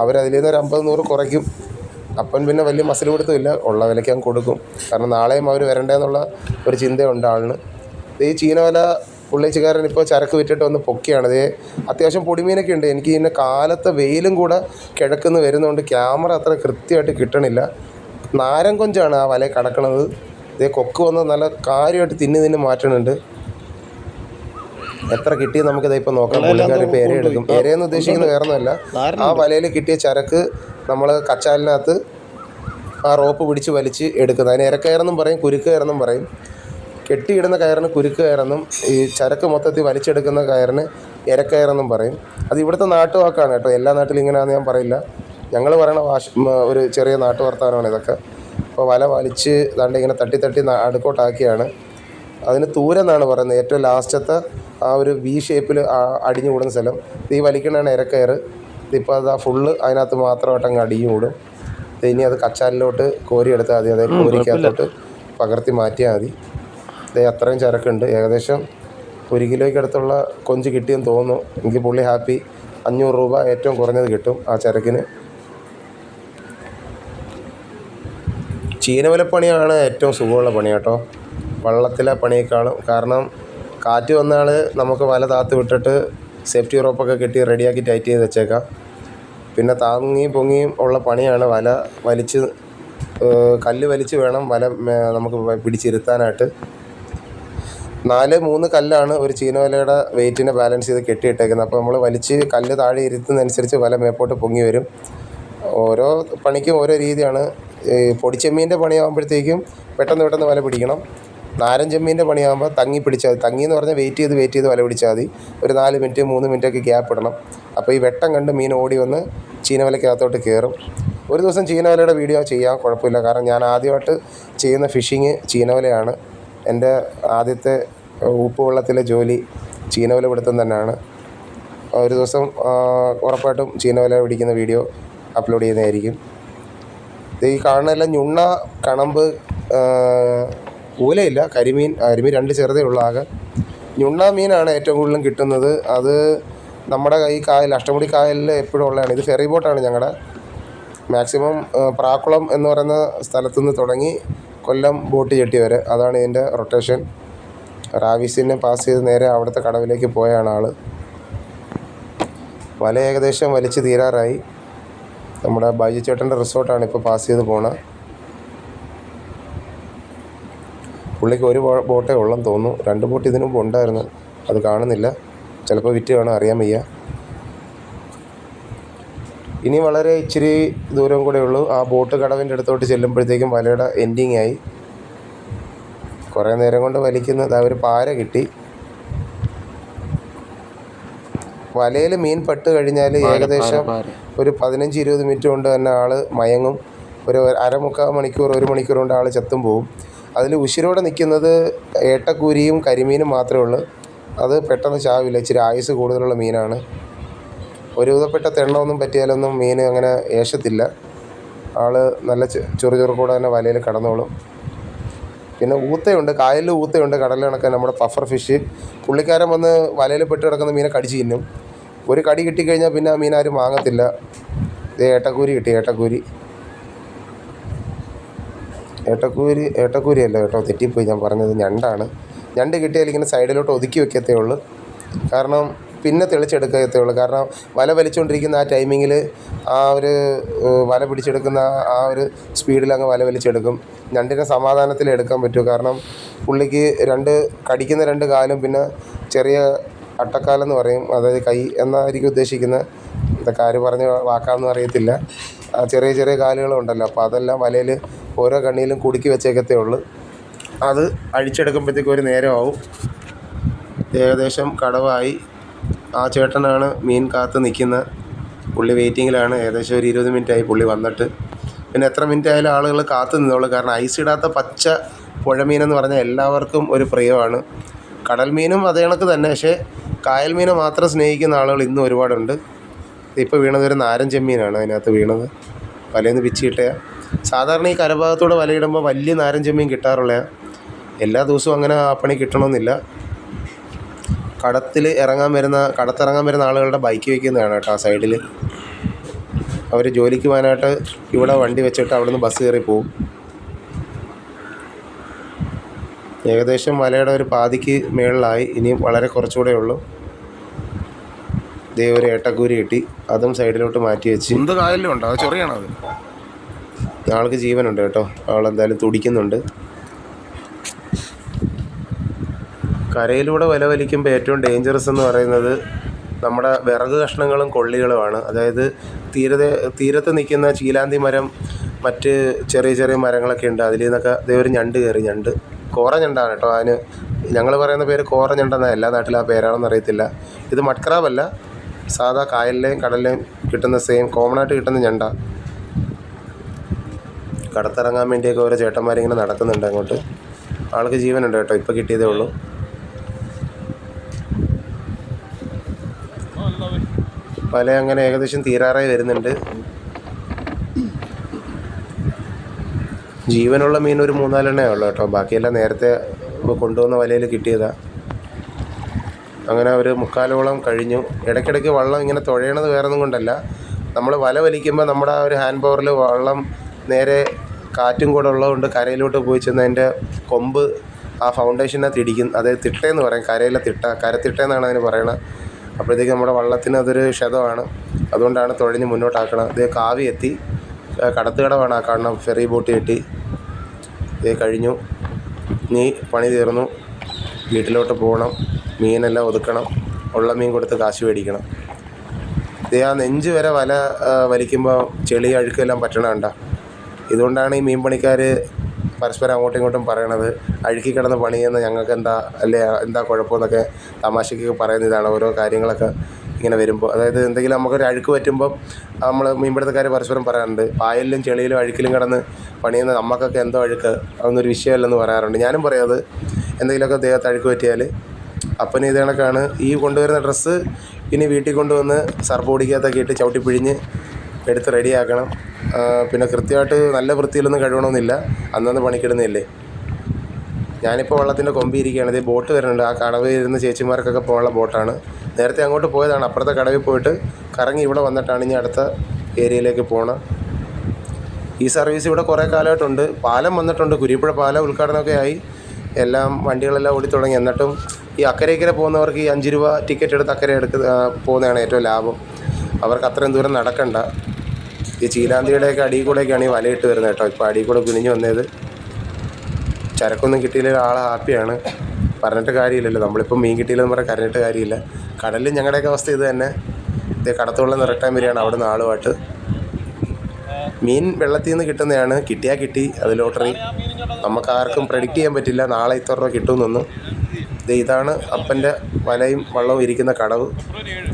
അവരതിൽ നിന്ന് ഒരു 50-100 കുറയ്ക്കും. അപ്പൻ പിന്നെ വലിയ മസിൽ കൊടുത്തുമില്ല, ഉള്ള വിലയ്ക്ക് അങ്ങ് കൊടുക്കും. കാരണം നാളെയും അവർ വരണ്ടേന്നുള്ള ഒരു ചിന്തയുണ്ട് ആളിന്. ഈ ചീനവല പുള്ളിച്ചുകാരൻ ഇപ്പോൾ ചരക്ക് വിറ്റിട്ട് വന്ന് പൊക്കിയാണ്. ഇതേ അത്യാവശ്യം പൊടിമീനൊക്കെ ഉണ്ട്. എനിക്ക് ഇതിൻ്റെ കാലത്തെ വെയിലും കൂടെ കിഴക്കുന്ന് വരുന്നതുകൊണ്ട് ക്യാമറ അത്ര കൃത്യമായിട്ട് കിട്ടണില്ല. നാരം കൊഞ്ചാണ് ആ വലയിൽ കിടക്കണത്. ഇതേ കൊക്ക് വന്ന് നല്ല കാര്യമായിട്ട് തിന്ന് മാറ്റണുണ്ട്. എത്ര കിട്ടിയെന്ന് നമുക്കിത് ഇപ്പോൾ നോക്കാം. പുള്ളിക്കാർ ഇപ്പോൾ ഇരയെടുക്കും. ഇരയെന്ന് ഉദ്ദേശിക്കുന്നത് വേറെ ഒന്നുമല്ല, ആ വലയിൽ കിട്ടിയ ചരക്ക് നമ്മൾ കച്ചാലിനകത്ത് ആ റോപ്പ് പിടിച്ച് വലിച്ച് എടുക്കുന്നത്. അതിന് ഇരക്കയറെന്നും പറയും, കുരുക്ക് കയറെന്നും പറയും. കെട്ടിയിടുന്ന കയറിന് കുരുക്ക് കയറെന്നും ഈ ചരക്ക് മൊത്തത്തിൽ വലിച്ചെടുക്കുന്ന കയറിന് ഇരക്കയറെന്നും പറയും. അത് ഇവിടുത്തെ നാട്ടുവാക്കാണ് കേട്ടോ. എല്ലാ നാട്ടിലും ഇങ്ങനെയാണെന്ന് ഞാൻ പറയില്ല. ഞങ്ങൾ പറയണ ഒരു ചെറിയ നാട്ടുവർത്താനമാണ് ഇതൊക്കെ. അപ്പോൾ വല വലിച്ച് ദാണ്ട് ഇങ്ങനെ തട്ടി അടുക്കോട്ടാക്കിയാണ്. അതിന് തൂരെന്നാണ് പറയുന്നത്. ഏറ്റവും ലാസ്റ്റത്തെ ആ ഒരു വി ഷേപ്പിൽ അടിഞ്ഞു കൂടുന്ന സ്ഥലം ഈ വലിക്കണതാണ് ഇരക്കയർ. ഇതിപ്പോൾ അത് ആ ഫുള്ള് അതിനകത്ത് മാത്രമായിട്ട് അങ്ങ് അടിഞ്ഞു കൂടും. ഇനി അത് കച്ചാലിലോട്ട് കോരിയെടുത്താൽ മതി. അതായത് കോരിക്കകത്തോട്ട് പകർത്തി മാറ്റിയാൽ മതി. ഇതേ അത്രയും ചരക്കുണ്ട്. ഏകദേശം 1 കിലോയ്ക്ക് അടുത്തുള്ള കൊഞ്ച് കിട്ടിയെന്ന് തോന്നുന്നു. എനിക്ക് പുള്ളി ഹാപ്പി. 500 രൂപ ഏറ്റവും കുറഞ്ഞത് കിട്ടും ആ ചരക്കിന്. ചീനവലപ്പണിയാണ് ഏറ്റവും സുഖമുള്ള പണി കേട്ടോ, വള്ളത്തിലെ പണിയേക്കാളും. കാരണം കാറ്റ് വന്നാൽ നമുക്ക് വല താത്ത് വിട്ടിട്ട് സേഫ്റ്റി റോപ്പൊക്കെ കെട്ടി റെഡിയാക്കി ടൈറ്റ് ചെയ്ത് വെച്ചേക്കാം. പിന്നെ താങ്ങിയും പൊങ്ങിയും ഉള്ള പണിയാണ് വല വലിച്ച് കല്ല് വലിച്ച് വേണം വല നമുക്ക് പിടിച്ചിരുത്താനായിട്ട്. 3 കല്ലാണ് ഒരു ചീനവലയുടെ വെയിറ്റിനെ ബാലൻസ് ചെയ്ത് കെട്ടിയിട്ടേക്കുന്നത്. അപ്പോൾ നമ്മൾ വലിച്ച് കല്ല് താഴെ ഇരുത്തുന്നതനുസരിച്ച് വല മേപ്പോട്ട് പൊങ്ങി വരും. ഓരോ പണിക്കും ഓരോ രീതിയാണ്. ഈ പൊടിച്ചെമ്മീൻ്റെ പണിയാകുമ്പോഴത്തേക്കും പെട്ടെന്ന് വല പിടിക്കണം. നാരൻ ചെമ്മീൻ്റെ പണിയാകുമ്പോൾ തങ്ങി പിടിച്ചാൽ മതി. തങ്ങി എന്ന് പറഞ്ഞാൽ വെയിറ്റ് ചെയ്ത് വല പിടിച്ചാൽ മതി. ഒരു 4 മിനിറ്റ് 3 മിനിറ്റൊക്കെ ഗ്യാപ്പ് ഇടണം. അപ്പോൾ ഈ വെട്ടം കണ്ട് മീൻ ഓടി വന്ന് ചീനവലയ്ക്കകത്തോട്ട് കയറും. ഒരു ദിവസം ചീനവലയുടെ വീഡിയോ ചെയ്യാൻ കുഴപ്പമില്ല. കാരണം ഞാൻ ആദ്യമായിട്ട് ചെയ്യുന്ന ഫിഷിങ് ചീനവലയാണ്. എൻ്റെ ആദ്യത്തെ ഉപ്പുവെള്ളത്തിലെ ജോലി ചീനവല പിടുത്തം തന്നെയാണ്. ഒരു ദിവസം ഉറപ്പായിട്ടും ചീനവല പിടിക്കുന്ന വീഡിയോ അപ്ലോഡ് ചെയ്യുന്നതായിരിക്കും. ഈ കാണുന്നതെല്ലാം ഞുണ്ണ, കണമ്പ്, ഊലയില്ല, കരിമീൻ 2 ചെറുതേ ഉള്ളൂ ആകെ. ഞുണ്ണ മീനാണ് ഏറ്റവും കൂടുതലും കിട്ടുന്നത്. അത് നമ്മുടെ ഈ കായൽ, അഷ്ടമുടി കായലിൽ എപ്പോഴും ഉള്ളതാണ്. ഇത് ഫെറി ബോട്ടാണ് ഞങ്ങളുടെ. മാക്സിമം പ്രാക്കുളം എന്ന് പറയുന്ന സ്ഥലത്തുനിന്ന് തുടങ്ങി കൊല്ലം ബോട്ട് ജെട്ടി വരെ. അതാണ് ഇതിൻ്റെ റൊട്ടേഷൻ. റാവിസിനെ പാസ് ചെയ്ത് നേരെ അവിടുത്തെ കടവിലേക്ക് പോയാണ് ആൾ. വല ഏകദേശം വലിച്ച് തീരാറായി. നമ്മുടെ ബൈജു ചേട്ടൻ്റെ റിസോർട്ടാണ് ഇപ്പോൾ പാസ് ചെയ്ത് പോണത്. പുള്ളിക്ക് ഒരു ബോട്ടേ ഉള്ളെന്ന് തോന്നുന്നു. 2 ബോട്ട് ഇതിനു മുമ്പ് ഉണ്ടായിരുന്നു, അത് കാണുന്നില്ല. ചിലപ്പോൾ വിറ്റ് കാണും, അറിയാൻ വയ്യ. ഇനി വളരെ ഇച്ചിരി ദൂരം കൂടെ ഉള്ളൂ. ആ ബോട്ട് കടവിൻ്റെ അടുത്തോട്ട് ചെല്ലുമ്പോഴത്തേക്കും വലയുടെ എൻഡിങ് ആയി. കുറേ നേരം കൊണ്ട് വലിക്കുന്നത് ഒരു പാര കിട്ടി. വലയിൽ മീൻ പെട്ട് കഴിഞ്ഞാൽ ഏകദേശം ഒരു 15-20 മിനിറ്റ് കൊണ്ട് തന്നെ ആൾ മയങ്ങും. ഒരു അരമുക്കാൽ മണിക്കൂർ 1 മണിക്കൂർ കൊണ്ട് ആൾ ചത്തും പോവും. അതിൽ ഉശിരോടെ നിൽക്കുന്നത് ഏട്ടക്കൂരിയും കരിമീനും മാത്രമേ ഉള്ളൂ. അത് പെട്ടെന്ന് ചാവില്ല, ഇച്ചിരി ആയുസ് കൂടുതലുള്ള മീനാണ്. ഒരുവിധപ്പെട്ട തെണ്ണമൊന്നും പറ്റിയാലൊന്നും മീൻ അങ്ങനെ ഏശത്തില്ല. ആൾ നല്ല ചൊറുകൂടെ തന്നെ വലയിൽ കടന്നോളും. പിന്നെ ഊത്തയുണ്ട്, കായലിൽ ഊത്തയുണ്ട്, കടലിൽ കണക്കാൻ നമ്മുടെ പഫർ ഫിഷ്. പുള്ളിക്കാരൻ വന്ന് വലയിൽ പെട്ട് കിടക്കുന്ന മീനെ കടിച്ച് തിന്നും. ഒരു കടി കിട്ടിക്കഴിഞ്ഞാൽ പിന്നെ ആ മീൻ ആരും വാങ്ങത്തില്ല. ഇത് ഏട്ടക്കൂരി കിട്ടി. ഏട്ടക്കൂരി അല്ല കേട്ടോ, തെറ്റിപ്പോയി ഞാൻ പറഞ്ഞത്. ഞണ്ടാണ്. ഞണ്ട് കിട്ടിയാൽ ഇങ്ങനെ സൈഡിലോട്ട് ഒതുക്കി വെക്കത്തേ ഉള്ളൂ. കാരണം പിന്നെ തെളിച്ചെടുക്കത്തേ ഉള്ളൂ. കാരണം വല വലിച്ചുകൊണ്ടിരിക്കുന്ന ആ ടൈമിങ്ങിൽ ആ ഒരു വല പിടിച്ചെടുക്കുന്ന ആ ഒരു സ്പീഡിൽ അങ്ങ് വല വലിച്ചെടുക്കും. ഞണ്ടിനെ സമാധാനത്തിൽ എടുക്കാൻ പറ്റൂ. കാരണം പുള്ളിക്ക് കടിക്കുന്ന 2 കാലും പിന്നെ ചെറിയ അട്ടക്കാലെന്ന് പറയും, അതായത് കൈ എന്നായിരിക്കും ഉദ്ദേശിക്കുന്നത്. ഇതൊക്കെ ആര് പറഞ്ഞ വാക്കാണെന്ന് അറിയത്തില്ല. ചെറിയ ചെറിയ കാലുകളുണ്ടല്ലോ, അപ്പോൾ അതെല്ലാം വലയിൽ ഓരോ കണ്ണിയിലും കുടുക്കി വെച്ചേക്കത്തേ ഉള്ളൂ. അത് അഴിച്ചെടുക്കുമ്പോഴത്തേക്കും ഒരു നേരമാവും. ഏകദേശം കടവായി. ആ ചേട്ടനാണ് മീൻ കാത്ത് നിൽക്കുന്നത്. പുള്ളി വെയിറ്റിങ്ങിലാണ്. ഏകദേശം ഒരു 20 മിനിറ്റായി പുള്ളി വന്നിട്ട്. പിന്നെ എത്ര മിനിറ്റ് ആയാലും ആളുകൾ കാത്തു നിന്നോളൂ. കാരണം ഐസിടാത്ത പച്ച പുഴമീനെന്ന് പറഞ്ഞാൽ എല്ലാവർക്കും ഒരു പ്രിയമാണ്. കടൽ മീനും അതേ കണക്ക് തന്നെ. പക്ഷേ കായൽ മീനെ മാത്രം സ്നേഹിക്കുന്ന ആളുകൾ ഇന്നും ഒരുപാടുണ്ട്. ഇപ്പോൾ വീണത് ഒരു നാരൻ ചെമ്മീനാണ് അതിനകത്ത് വീണത്. വലയിൽ നിന്ന് പിച്ചി കിട്ടിയ. സാധാരണ ഈ കരഭാഗത്തൂടെ വലയിടുമ്പോൾ വലിയ നാരൻ ചെമ്മീൻ കിട്ടാറുള്ള. എല്ലാ ദിവസവും അങ്ങനെ ആ പണി കിട്ടണമെന്നില്ല. കടത്തിറങ്ങാൻ വരുന്ന ആളുകളുടെ ബൈക്ക് വയ്ക്കുന്നതാണ് കേട്ടോ ആ സൈഡിൽ. അവർ ജോലിക്ക് പോകാനായിട്ട് ഇവിടെ വണ്ടി വെച്ചിട്ട് അവിടെ നിന്ന് ബസ് കയറി പോവും. ഏകദേശം വലയുടെ ഒരു പാതിക്ക് മേളിലായി. ഇനിയും വളരെ കുറച്ചുകൂടെ ഉള്ളൂ. ദേ ഒരു ഏട്ടക്കൂരി കിട്ടി. അതും സൈഡിലോട്ട് മാറ്റി വെച്ച്. എന്ത് കായലിലും ഉണ്ടോ? അത് ചൊറിയാണോ? അത് ആൾക്ക് ജീവനുണ്ട് കേട്ടോ. ആളെന്തായാലും തുടിക്കുന്നുണ്ട്. കരയിലൂടെ വല വലിക്കുമ്പോൾ ഏറ്റവും ഡേഞ്ചറസ് എന്ന് പറയുന്നത് നമ്മുടെ വിറക് കഷ്ണങ്ങളും കൊള്ളികളുമാണ്. അതായത് തീരത്ത് നിൽക്കുന്ന ചീലാന്തി മരം, മറ്റ് ചെറിയ ചെറിയ മരങ്ങളൊക്കെ ഉണ്ട്. അതിൽ നിന്നൊക്കെ അതേ ഒരു ഞണ്ട് കയറി. ഞണ്ട് കോറ ഞണ്ടാണ് കേട്ടോ. അതിന് ഞങ്ങൾ പറയുന്ന പേര് കോറ ഞണ്ടെന്നാണ്. എല്ലാ നാട്ടിലും ആ പേരാണെന്ന് അറിയത്തില്ല. ഇത് മഡ്ക്രാബല്ല, സാധാ കായലിലെയും കടലിലെയും കിട്ടുന്ന സെയിം കോമണായിട്ട് കിട്ടുന്ന ഞണ്ടാണ്. കടത്തിറങ്ങാൻ വേണ്ടിയൊക്കെ ഓരോ ചേട്ടന്മാരിങ്ങനെ നടക്കുന്നുണ്ട് അങ്ങോട്ട്. ആൾക്ക് ജീവനുണ്ട് കേട്ടോ. ഇപ്പോൾ കിട്ടിയതേ ഉള്ളൂ. വല അങ്ങനെ ഏകദേശം തീരാറായി വരുന്നുണ്ട്. ജീവനുള്ള മീൻ ഒരു 3-4 എണ്ണേ ഉള്ളൂ കേട്ടോ. ബാക്കിയെല്ലാം നേരത്തെ കൊണ്ടുവന്ന വലയിൽ കിട്ടിയതാണ്. അങ്ങനെ ഒരു 3/4 കഴിഞ്ഞു. ഇടയ്ക്കിടയ്ക്ക് വള്ളം ഇങ്ങനെ തുഴയണത് വേറൊന്നും കൊണ്ടല്ല. നമ്മൾ വല വലിക്കുമ്പോൾ നമ്മുടെ ആ ഒരു ഹാൻഡ് പവറിൽ വള്ളം നേരെ കാറ്റും കൂടെ ഉള്ളതുകൊണ്ട് കരയിലോട്ട് പോയി ചെന്ന് അതിൻ്റെ കൊമ്പ് ആ ഫൗണ്ടേഷനകത്ത് ഇടിക്കും. അതായത് തിട്ടയെന്ന് പറയും. കരയിലെ കരത്തിട്ടയെന്നാണ് അതിന് പറയണത്. അപ്പോഴത്തേക്ക് നമ്മുടെ വള്ളത്തിന് അതൊരു ക്ഷതമാണ്. അതുകൊണ്ടാണ് തുഴഞ്ഞ് മുന്നോട്ടാക്കണം. ഇതേ കാവി എത്തി. കടത്തുകടവാണ് ആ കാണുന്ന ഫെറി ബോട്ട് കെട്ടി. ഇതേ കഴിഞ്ഞു. ഇനി പണി തീർന്നു. വീട്ടിലോട്ട് പോകണം. മീനെല്ലാം ഒതുക്കണം. ഉള്ള മീൻ കൊടുത്ത് കാശ് മേടിക്കണം. ഇത് ആ നെഞ്ച് വരെ വല വലിക്കുമ്പോൾ ചെളി അഴുക്കെല്ലാം പറ്റണ കണ്ട. ഇതുകൊണ്ടാണ് ഈ മീൻ പണിക്കാർ പരസ്പരം അങ്ങോട്ടും ഇങ്ങോട്ടും പറയണത്, അഴുക്കി കിടന്ന് പണിയുന്ന ഞങ്ങൾക്ക് എന്താ കുഴപ്പമെന്നൊക്കെ തമാശയ്ക്കൊക്കെ പറയുന്ന ഇതാണ്. ഓരോ കാര്യങ്ങളൊക്കെ ഇങ്ങനെ വരുമ്പോൾ, അതായത് എന്തെങ്കിലും നമുക്കൊരു അഴുക്ക് പറ്റുമ്പം നമ്മൾ മീൻപിടുത്തക്കാർ പരസ്പരം പറയാറുണ്ട്, പായലിലും ചെളിയിലും അഴുക്കിലും കിടന്ന് പണിയുന്ന നമുക്കൊക്കെ എന്തോ അഴുക്ക്, അതൊന്നൊരു വിഷയമല്ലെന്ന് പറയാറുണ്ട്. ഞാനും പറയാത് എന്തെങ്കിലുമൊക്കെ ദേഹത്ത് അഴുക്ക് പറ്റിയാൽ. അപ്പം ഇത് കണക്കാണ്. ഈ കൊണ്ടുവരുന്ന ഡ്രസ്സ് ഇനി വീട്ടിൽ കൊണ്ടുവന്ന് സർഫ് പൊടിക്കകത്തൊക്കെ ഇട്ട് ചവിട്ടി പിഴിഞ്ഞ് എടുത്ത് റെഡിയാക്കണം. പിന്നെ കൃത്യമായിട്ട് നല്ല വൃത്തിയിലൊന്നും കഴുകണമെന്നില്ല, അന്നന്ന് പണിക്കിടുന്നില്ലേ. ഞാനിപ്പോൾ വള്ളത്തിൻ്റെ കൊമ്പിയിരിക്കുകയാണ്. ഇത് ബോട്ട് വരുന്നുണ്ട്. ആ കടവിൽ ഇരുന്ന് ചേച്ചിമാർക്കൊക്കെ പോകാനുള്ള ബോട്ടാണ്. നേരത്തെ അങ്ങോട്ട് പോയതാണ്. അപ്പുറത്തെ കടവിൽ പോയിട്ട് കറങ്ങി ഇവിടെ വന്നിട്ടാണ് ഇനി അടുത്ത ഏരിയയിലേക്ക് പോകണം. ഈ സർവീസ് ഇവിടെ കുറേ കാലമായിട്ടുണ്ട്. പാലം വന്നിട്ടുണ്ട്, കുരിപ്പുഴ പാലം ഉദ്ഘാടനമൊക്കെ ആയി, എല്ലാം വണ്ടികളെല്ലാം ഓടിത്തുടങ്ങി. എന്നിട്ടും ഈ അക്കരെ പോകുന്നവർക്ക് ഈ 5 രൂപ ടിക്കറ്റ് എടുത്ത് അക്കരെ പോകുന്നതാണ് ഏറ്റവും ലാഭം. അവർക്ക് അത്രയും ദൂരം നടക്കണ്ട. ഈ ചീലാന്തിയുടെയൊക്കെ അടിയിൽ കൂടെയൊക്കെയാണ് ഈ വലയിട്ട് വരുന്നത് കേട്ടോ. ഇപ്പോൾ അടിയിൽ കൂടെ കുനിഞ്ഞ് വന്നത്. ചരക്കൊന്നും കിട്ടിയില്ലെങ്കിൽ ആൾ ഹാപ്പിയാണ്. പറഞ്ഞിട്ട് കാര്യമില്ലല്ലോ, നമ്മളിപ്പോൾ മീൻ കിട്ടിയില്ലെന്ന് പറഞ്ഞാൽ കരഞ്ഞിട്ട് കാര്യമില്ല. കടലിൽ ഞങ്ങളുടെയൊക്കെ അവസ്ഥ ഇത് തന്നെ. ഇതേ കടത്തുള്ള നിറട്ടാൻ വരികയാണ് അവിടെ നിന്ന് ആളുമായിട്ട്. മീൻ വെള്ളത്തിൽ നിന്ന് കിട്ടുന്നതാണ്, കിട്ടിയാൽ കിട്ടി, അത് ലോട്ടറി. നമുക്ക് ആർക്കും പ്രെഡിക്റ്റ് ചെയ്യാൻ പറ്റില്ല നാളെ ഇത്ര രൂപ കിട്ടുമെന്നൊന്നും. ഇതാണ് അപ്പൻ്റെ വലയും വള്ളവും ഇരിക്കുന്ന കടവ്.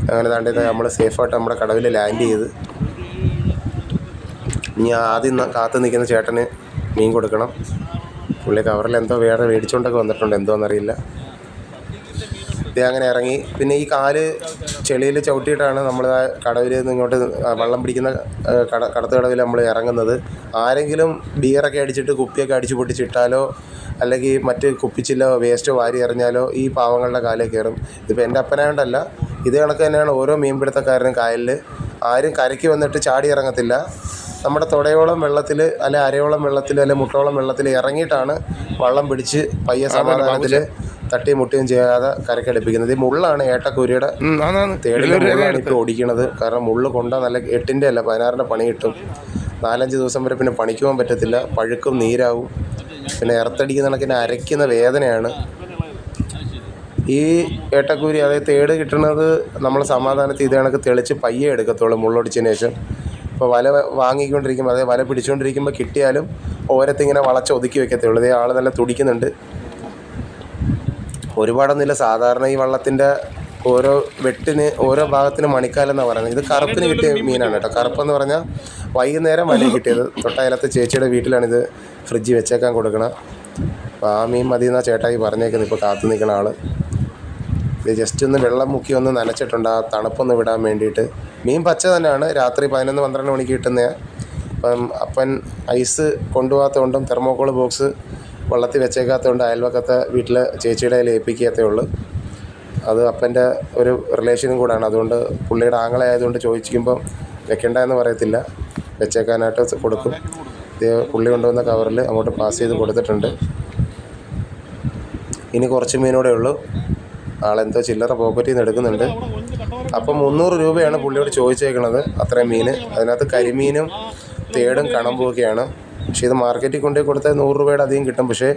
അങ്ങനെ താണ്ടിയത് നമ്മൾ സേഫായിട്ട് നമ്മുടെ കടവിൽ ലാൻഡ് ചെയ്ത്. ഇനി ആദ്യം കാത്തു നിൽക്കുന്ന ചേട്ടന് മീൻ കൊടുക്കണം. പുള്ളി കവറിൽ എന്തോ വേറെ മേടിച്ചുകൊണ്ടൊക്കെ വന്നിട്ടുണ്ട്, എന്തോന്നറിയില്ല. ഇത് അങ്ങനെ ഇറങ്ങി. പിന്നെ ഈ കാല് ചെളിയിൽ ചവിട്ടിയിട്ടാണ് നമ്മൾ ആ കടവിൽ നിന്ന് ഇങ്ങോട്ട് വള്ളം പിടിക്കുന്ന കടത്ത് കടവിൽ നമ്മൾ ഇറങ്ങുന്നത്. ആരെങ്കിലും ബിയറൊക്കെ അടിച്ചിട്ട് കുപ്പിയൊക്കെ അടിച്ച് പൊട്ടിച്ചിട്ടാലോ അല്ലെങ്കിൽ മറ്റ് കുപ്പിച്ചില്ലോ വേസ്റ്റോ വാരി എറിഞ്ഞാലോ ഈ പാവങ്ങളുടെ കാലേ കയറും. ഇതിപ്പോൾ എൻ്റെ അപ്പനായോണ്ടല്ല, ഇത് കണക്ക് തന്നെയാണ് ഓരോ മീൻപിടുത്തക്കാരനും കായലിൽ. ആരും കരയ്ക്ക് വന്നിട്ട് ചാടി ഇറങ്ങത്തില്ല. നമ്മുടെ തുടയോളം വെള്ളത്തിൽ അല്ലെ അരയോളം വെള്ളത്തിൽ അല്ലെ മുട്ടോളം വെള്ളത്തിൽ ഇറങ്ങിയിട്ടാണ് വള്ളം പിടിച്ച് പയ്യ സമാധാനത്തിൽ തട്ടിയും മുട്ടിയും ചെയ്യാതെ കരക്കടുപ്പിക്കുന്നത്. ഈ മുള്ളാണ് ഏട്ടക്കൂരിയുടെ തേടിലെ മുള്ളാണ് ഇപ്പോൾ ഓടിക്കണത്. കാരണം മുള്ള് കൊണ്ടാൽ നല്ല 8-ൻ്റെ അല്ല 16-ൻ്റെ പണി കിട്ടും. 4-5 ദിവസം വരെ പിന്നെ പണിക്ക് പോകാൻ പറ്റത്തില്ല. പഴുക്കും, നീരാവും, പിന്നെ ഇറത്തടിക്കുന്ന കണക്കിന് അരയ്ക്കുന്ന വേദനയാണ്. ഈ ഏട്ടക്കൂരി അതായത് തേട് കിട്ടുന്നത് നമ്മൾ സമാധാനത്തിൽ ഇത് കണക്ക് തെളിച്ച് പയ്യെ എടുക്കത്തുള്ളൂ മുള്ളൊടിച്ചതിന് ശേഷം. ഇപ്പോൾ വല വാങ്ങിക്കൊണ്ടിരിക്കുമ്പോൾ അതായത് വല പിടിച്ചുകൊണ്ടിരിക്കുമ്പോൾ കിട്ടിയാലും ഓരത്തിങ്ങനെ വളച്ച് ഒതുക്കി വെക്കത്തുള്ളൂ. ഇതേ ആൾ നല്ല തുടിക്കുന്നുണ്ട്. ഒരുപാടൊന്നുമില്ല. സാധാരണ ഈ വള്ളത്തിൻ്റെ ഓരോ വെട്ടിന് ഓരോ ഭാഗത്തിന് മണിക്കാലെന്നാണ് പറയുന്നത്. ഇത് കറുപ്പിന് കിട്ടിയ മീനാണ് കേട്ടോ. കറുപ്പെന്ന് പറഞ്ഞാൽ വൈകുന്നേരം വലയിൽ കിട്ടിയത്. തൊട്ടയലത്തെ ചേച്ചിയുടെ വീട്ടിലാണിത് ഫ്രിഡ്ജിൽ വെച്ചേക്കാൻ കൊടുക്കണം. അപ്പോൾ ആ മീൻ മതി എന്നാണ് ചേട്ടായി പറഞ്ഞേക്കുന്നത്. ഇപ്പോൾ കാത്തു നിൽക്കുന്ന ആൾ ഇത് ജസ്റ്റ് ഒന്ന് വെള്ളം മുക്കി ഒന്ന് നനച്ചിട്ടുണ്ട് ആ തണുപ്പൊന്ന് വിടാൻ വേണ്ടിയിട്ട്. മീൻ പച്ച തന്നെയാണ്. രാത്രി 11-12 മണിക്ക് കിട്ടുന്നതാണ്. അപ്പം അപ്പൻ ഐസ് കൊണ്ടുപോകാത്തതുകൊണ്ടും തെർമോക്കോൾ ബോക്സ് വെള്ളത്തിൽ വെച്ചേക്കാത്തതുകൊണ്ട് അയൽവക്കത്തെ വീട്ടിൽ ചേച്ചിയുടെ കയ്യിൽ ഏൽപ്പിക്കാത്തേ ഉള്ളൂ. അത് അപ്പൻ്റെ ഒരു റിലേഷനും കൂടാണ്. അതുകൊണ്ട് പുള്ളിയുടെ ആങ്ങളെ ആയതുകൊണ്ട് ചോദിക്കുമ്പം വെക്കണ്ട എന്ന് പറയത്തില്ല, വെച്ചേക്കാനായിട്ട് കൊടുക്കും. ഇത് പുള്ളി കൊണ്ടുവന്ന കവറിൽ അങ്ങോട്ട് പാസ് ചെയ്ത് കൊടുത്തിട്ടുണ്ട്. ഇനി കുറച്ച് മീനൂടെ ഉള്ളൂ. ആളെന്തോ ചില്ലറ പോക്കറ്റിൽ നിന്ന് എടുക്കുന്നുണ്ട്. അപ്പം 300 രൂപയാണ് പുള്ളിയോട് ചോദിച്ചേക്കണത് അത്രയും മീൻ. അതിനകത്ത് കരിമീനും തേടും കണമ്പുമൊക്കെയാണ്. പക്ഷേ ഇത് മാർക്കറ്റിൽ കൊണ്ടുപോയി കൊടുത്താൽ 100 രൂപയുടെ അധികം കിട്ടും. പക്ഷേ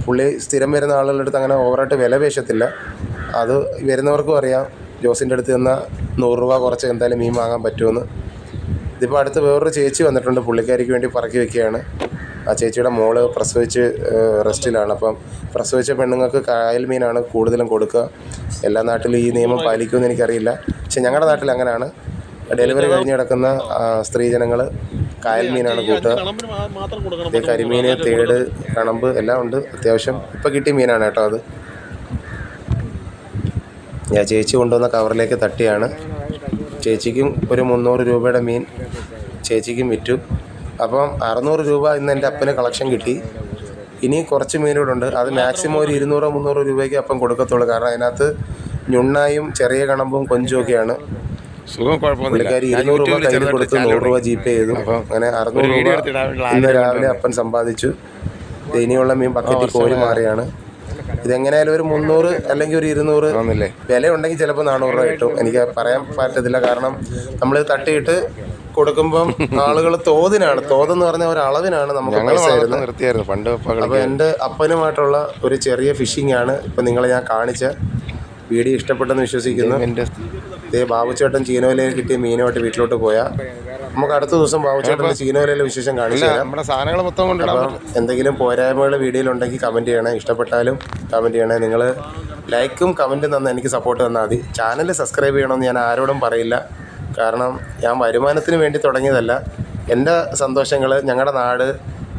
പുള്ളി സ്ഥിരം വരുന്ന ആളുകളുടെ അടുത്ത് അങ്ങനെ ഓവറായിട്ട് വില പേശത്തില്ല. അത് വരുന്നവർക്കും അറിയാം ജോസിൻ്റെ അടുത്ത് ചെന്നാൽ 100 രൂപ കുറച്ച് എന്തായാലും മീൻ വാങ്ങാൻ പറ്റുമെന്ന്. ഇതിപ്പോൾ അടുത്ത് വേറൊരു ചേച്ചി വന്നിട്ടുണ്ട്, പുള്ളിക്കാരിക്ക് വേണ്ടി പറക്കി വെക്കുകയാണ്. ആ ചേച്ചിയുടെ മോള് പ്രസവിച്ച് റെസ്റ്റിലാണ്. അപ്പം പ്രസവിച്ച പെണ്ണുങ്ങൾക്ക് കായൽ മീനാണ് കൂടുതലും കൊടുക്കുക. എല്ലാ നാട്ടിലും ഈ നിയമം പാലിക്കുമെന്ന് എനിക്കറിയില്ല. പക്ഷേ ഞങ്ങളുടെ നാട്ടിൽ അങ്ങനെയാണ്. ഡെലിവറി കഴിഞ്ഞ് കിടക്കുന്ന സ്ത്രീജനങ്ങൾ കായൽ മീനാണ് കൂട്ടുക. ഇത് കരിമീൻ, തേട്, കണമ്പ് എല്ലാം ഉണ്ട് അത്യാവശ്യം. ഇപ്പം കിട്ടിയ മീനാണ് കേട്ടോ അത്. ഞാൻ ചേച്ചി കൊണ്ടുവന്ന കവറിലേക്ക് തട്ടിയാണ്. ചേച്ചിക്കും ഒരു 300 രൂപയുടെ മീൻ ചേച്ചിക്കും വിറ്റു. അപ്പം 600 രൂപ ഇന്ന് എൻ്റെ അപ്പന് കളക്ഷൻ കിട്ടി. ഇനി കുറച്ച് മീനുകളുണ്ട്. അത് മാക്സിമം ഒരു 200-300 രൂപയ്ക്ക് അപ്പം കൊടുക്കത്തുള്ളൂ. കാരണം അതിനകത്ത് ഞുണ്ണായും ചെറിയ കണമ്പും കൊഞ്ചുമൊക്കെയാണ്. പുള്ളിക്കാരി 200 രൂപ കയ്യിൽ കൊടുത്ത് 100 രൂപ GPay ചെയ്തു. അപ്പം അങ്ങനെ 600 രൂപ ഇന്ന് രാവിലെ അപ്പൻ സമ്പാദിച്ചു. ഇനിയുള്ള മീൻ ബക്കറ്റിൽ കോരി മാറിയാണ്. ഇതെങ്ങനെയായാലും ഒരു 300 അല്ലെങ്കിൽ ഒരു 200 വില ഉണ്ടെങ്കിൽ ചിലപ്പോൾ 400 രൂപ കിട്ടും. എനിക്ക് പറയാൻ പറ്റത്തില്ല. കാരണം നമ്മൾ തട്ടിയിട്ട് കൊടുക്കുമ്പം ആളുകൾ തോതെന്ന് പറഞ്ഞാൽ ഒരു അളവിനാണ് നമുക്ക് പൈസ തരുന്നത്. അപ്പോൾ എൻ്റെ അപ്പനുമായിട്ടുള്ള ഒരു ചെറിയ ഫിഷിംഗ് ആണ് ഇപ്പം നിങ്ങളെ ഞാൻ കാണിച്ച വീഡിയോ. ഇഷ്ടപ്പെട്ടെന്ന് വിശ്വസിക്കുന്നു. ഇതേ ബാബുച്ചേട്ടൻ ചീനവലയിൽ കിട്ടിയ മീനുമായിട്ട് വീട്ടിലോട്ട് പോയാൽ നമുക്ക് അടുത്ത ദിവസം ബാബുച്ചേട്ടൻ്റെ ചീനവലയിലെ വിശേഷം കാണിച്ചു തരാം. നമ്മുടെ സാധനങ്ങൾ മൊത്തം കൊണ്ട് അപ്പം എന്തെങ്കിലും പോരായ്മകൾ വീഡിയോയിലുണ്ടെങ്കിൽ കമൻറ്റ് ചെയ്യണേ. ഇഷ്ടപ്പെട്ടാലും കമൻറ്റ് ചെയ്യണേ. നിങ്ങൾ ലൈക്കും കമൻറ്റും തന്നാൽ എനിക്ക് സപ്പോർട്ട് തന്നാൽ മതി. ചാനൽ സബ്സ്ക്രൈബ് ചെയ്യണമെന്ന് ഞാൻ ആരോടും പറയില്ല. കാരണം ഞാൻ വരുമാനത്തിന് വേണ്ടി തുടങ്ങിയതല്ല. എൻ്റെ സന്തോഷങ്ങൾ, ഞങ്ങളുടെ നാട്,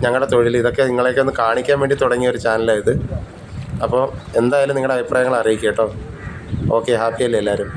ഞങ്ങളുടെ തൊഴിൽ, ഇതൊക്കെ നിങ്ങളെയൊക്കെ ഒന്ന് കാണിക്കാൻ വേണ്ടി തുടങ്ങിയ ഒരു ചാനലാണ് ഇത്. അപ്പോൾ എന്തായാലും നിങ്ങളുടെ അഭിപ്രായങ്ങൾ അറിയിക്കുക കേട്ടോ. ഓക്കെ, ഹാപ്പിയല്ലേ എല്ലാവരും?